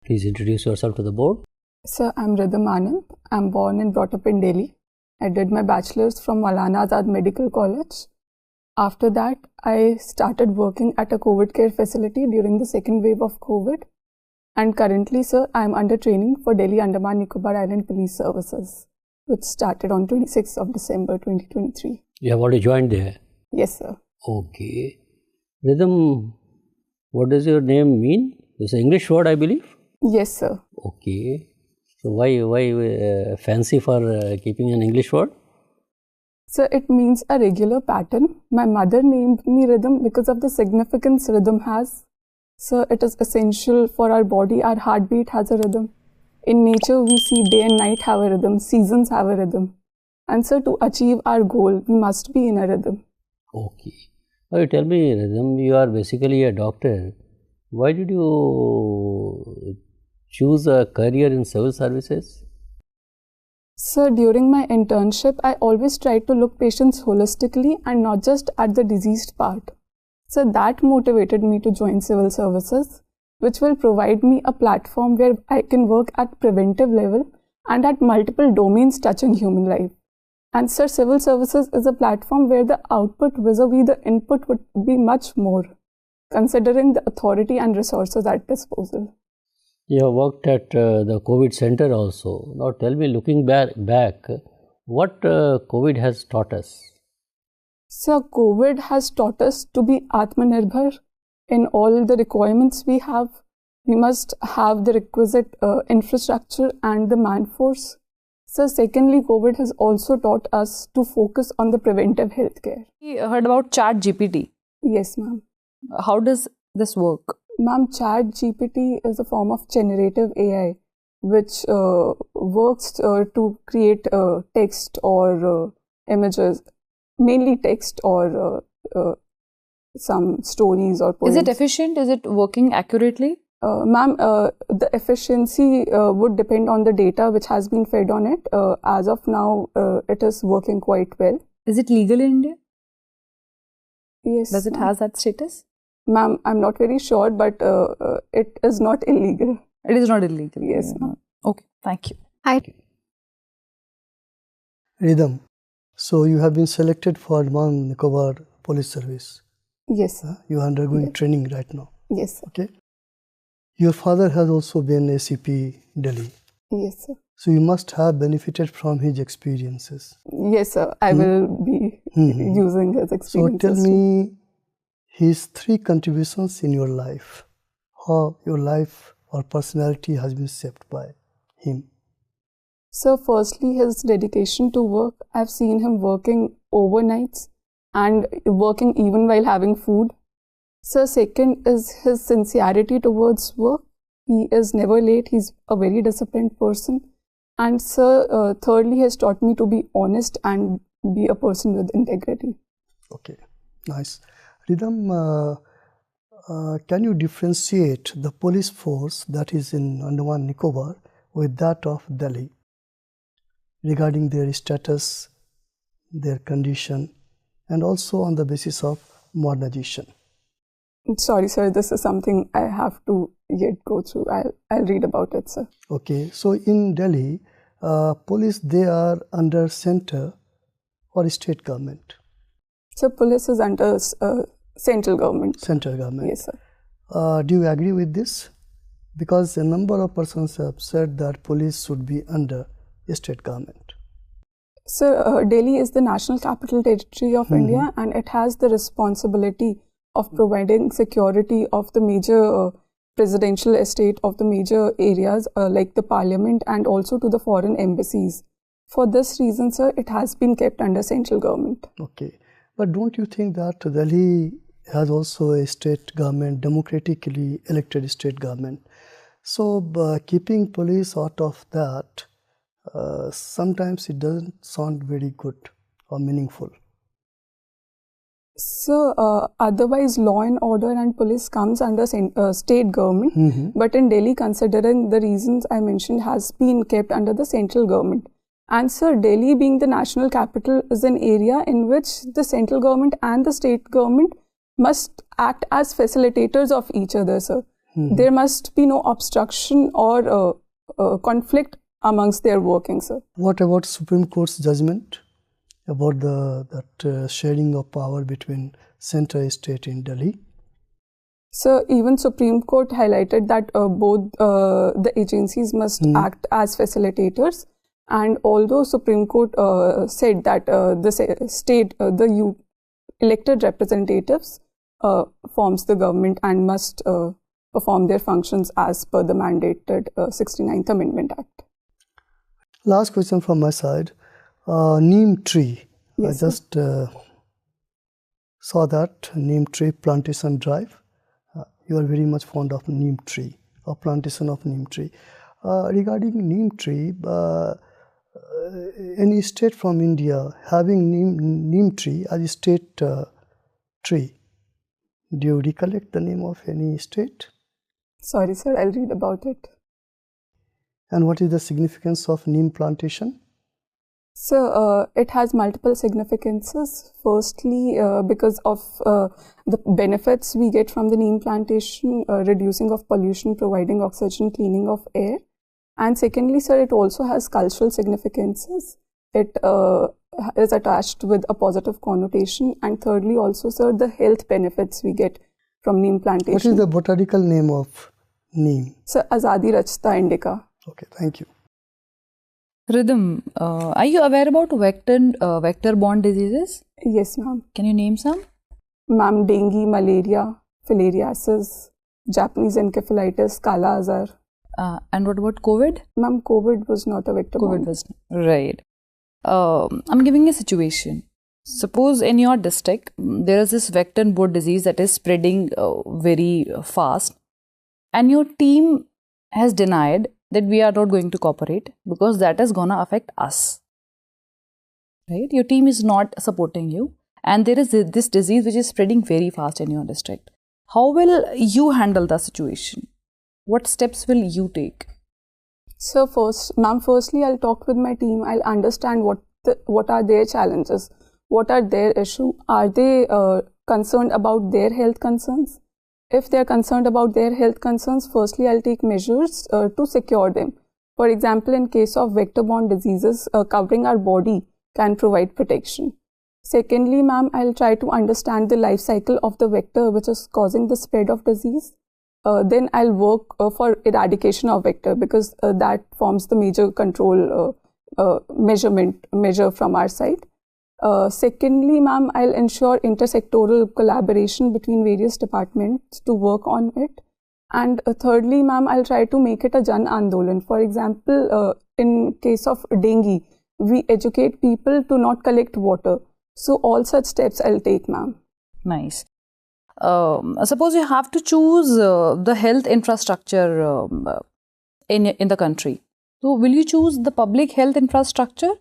Please introduce yourself to the board. Sir, I'm Rhythm Anand. I'm born and brought up in Delhi. I did my bachelor's from Maulana Azad Medical College. After that, I started working at a COVID care facility during the second wave of COVID. And currently, sir, I'm under training for Delhi Andaman Nicobar Island Police Services, which started on 26th of December 2023. You have already joined there? Yes, sir. Okay. Rhythm, what does your name mean? It's an English word, I believe? Yes, sir. Okay. So why fancy for keeping an English word? So it means a regular pattern. My mother named me Rhythm because of the significance rhythm has. So it is essential for our body. Our heartbeat has a rhythm. In nature, we see day and night have a rhythm. Seasons have a rhythm. And so to achieve our goal, we must be in a rhythm. Okay. Now you tell me, Rhythm, you are basically a doctor. Why did you choose a career in civil services? So during my internship, I always tried to look patients holistically and not just at the diseased part. So that motivated me to join civil services, which will provide me a platform where I can work at preventive level and at multiple domains touching human life. And sir, civil services is a platform where the output vis-a-vis the input would be much more, considering the authority and resources at disposal. You have worked at the COVID center also. Now tell me, looking back, what COVID has taught us? So COVID has taught us to be Atmanirbhar in all the requirements we have. We must have the requisite infrastructure and the manforce. So secondly, COVID has also taught us to focus on the preventive healthcare. We heard about ChatGPT. Yes, ma'am. How does this work? Ma'am, ChatGPT is a form of generative AI which works to create text or images, mainly text or some stories or poems. Is it efficient? Is it working accurately? Ma'am, the efficiency would depend on the data which has been fed on it. As of now, it is working quite well. Is it legal in India? Yes. Does it have that status? Ma'am, I'm not very sure, but it is not illegal. It is not illegal. Yes, ma'am. Okay, thank you. Hi. Rhythm, so you have been selected for Andaman Nicobar Police Service. Yes. You are undergoing training right now. Yes, sir. Okay. Your father has also been ACP Delhi. Yes, sir. So you must have benefited from his experiences. Yes, sir. I will be using his experiences. So tell me his 3 contributions in your life. How your life or personality has been shaped by him. So firstly, his dedication to work. I've seen him working overnights and working even while having food. So second is his sincerity towards work. He is never late. He's a very disciplined person. And sir, thirdly, he has taught me to be honest and be a person with integrity. Okay, nice. Rhythm, can you differentiate the police force that is in Andaman Nicobar with that of Delhi regarding their status, their condition, and also on the basis of modernization? Sorry, sir, this is something I have to yet go through. I'll read about it, sir. Okay, so in Delhi, police, they are under center or state government? So police is under central government. Central government. Yes, sir. Do you agree with this? Because a number of persons have said that police should be under state government. So Delhi is the national capital territory of India, and it has the responsibility of providing security of the major presidential estate of the major areas like the parliament and also to the foreign embassies. For this reason, sir, it has been kept under central government. Okay. But don't you think that Delhi has also a state government, democratically elected state government? So keeping police out of that, sometimes it doesn't sound very good or meaningful. So otherwise law and order and police comes under state government, but in Delhi, considering the reasons I mentioned, has been kept under the central government. And sir, Delhi being the national capital is an area in which the central government and the state government must act as facilitators of each other, sir. There must be no obstruction or conflict amongst their working, sir. What about Supreme Court's judgment about that sharing of power between center and state in Delhi? So even Supreme Court highlighted that both the agencies must act as facilitators, and although Supreme Court said that the state, elected representatives forms the government and must perform their functions as per the mandated 69th Amendment Act. Last question from my side. Neem tree. Yes, I just saw that neem tree plantation drive. You are very much fond of neem tree or plantation of neem tree. Regarding neem tree, any state from India having neem tree as a state tree, do you recollect the name of any state? Sorry, sir, I'll read about it. And what is the significance of neem plantation? So it has multiple significances. Firstly, because of the benefits we get from the neem plantation, reducing of pollution, providing oxygen, cleaning of air. And secondly, sir, it also has cultural significances. It is attached with a positive connotation. And thirdly, also, sir, the health benefits we get from neem plantation. What is the botanical name of neem? So Azadi Rachta indica. Okay, thank you. Rhythm, are you aware about vector-borne diseases? Yes, ma'am. Can you name some? Ma'am, dengue, malaria, filariasis, Japanese encephalitis, Kala Azar. And what about COVID? Ma'am, COVID was not a vector. COVID was right. I'm giving a situation. Suppose in your district there is this vector-borne disease that is spreading very fast, and your team has denied that we are not going to cooperate because that is gonna affect us. Right? Your team is not supporting you, and there is this disease which is spreading very fast in your district. How will you handle the situation? What steps will you take? So firstly, I'll talk with my team. I'll understand what are their challenges, what are their issues. Are they concerned about their health concerns? If they're concerned about their health concerns, firstly, I'll take measures to secure them. For example, in case of vector-borne diseases, covering our body can provide protection. Secondly, ma'am, I'll try to understand the life cycle of the vector which is causing the spread of disease. Then I'll work for eradication of vector, because that forms the major control measure from our side. Secondly, ma'am, I'll ensure intersectoral collaboration between various departments to work on it. And thirdly, ma'am, I'll try to make it a Jan Andolan. For example, in case of dengue, we educate people to not collect water. So all such steps I'll take, ma'am. Nice. Suppose you have to choose the health infrastructure in the country. So will you choose the public health infrastructure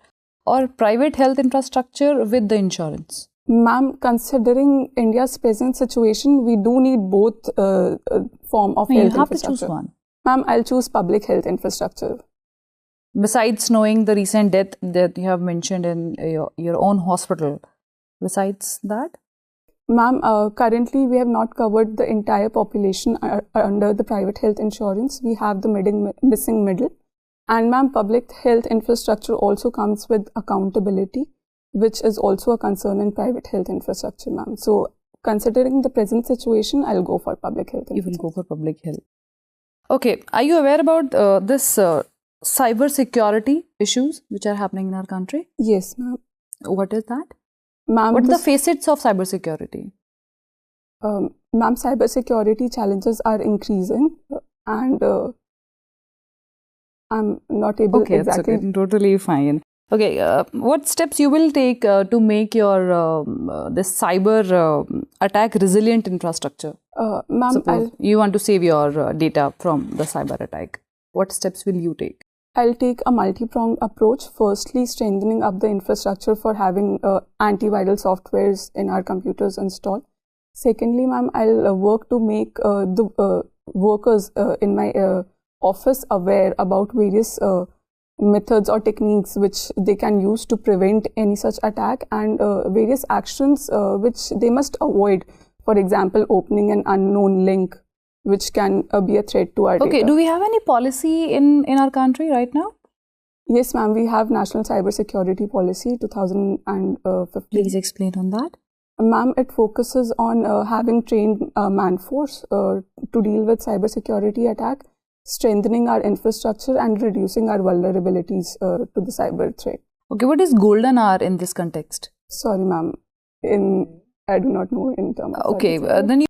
or private health infrastructure with the insurance? Ma'am, considering India's present situation, we do need both form of health infrastructure. You have to choose one. Ma'am, I'll choose public health infrastructure. Besides knowing the recent death that you have mentioned in your own hospital, besides that? Ma'am, currently we have not covered the entire population under the private health insurance. We have the missing middle. And ma'am, public health infrastructure also comes with accountability, which is also a concern in private health infrastructure, ma'am. So considering the present situation, I'll go for public health. You will go for public health. Okay. Are you aware about this cyber security issues which are happening in our country? Yes, ma'am. What is that? Ma'am, what are the facets of cyber security? Ma'am, cyber security challenges are increasing, and I'm not able exactly. Okay, totally fine. Okay, what steps you will take to make your this cyber attack resilient infrastructure? Ma'am, you want to save your data from the cyber attack. What steps will you take? I'll take a multi-pronged approach. Firstly, strengthening up the infrastructure for having antiviral softwares in our computers installed. Secondly, ma'am, I'll work to make the workers in my office aware about various methods or techniques which they can use to prevent any such attack, and various actions which they must avoid. For example, opening an unknown link which can be a threat to our Okay, data. do we have any policy in our country right now? Yes, ma'am, we have National Cyber Security Policy 2015. Please explain on that. Ma'am, it focuses on having trained man-force to deal with cybersecurity attack, strengthening our infrastructure and reducing our vulnerabilities to the cyber threat. Okay, what is golden hour in this context? Sorry, ma'am. I do not know in terms of Okay, cyber. then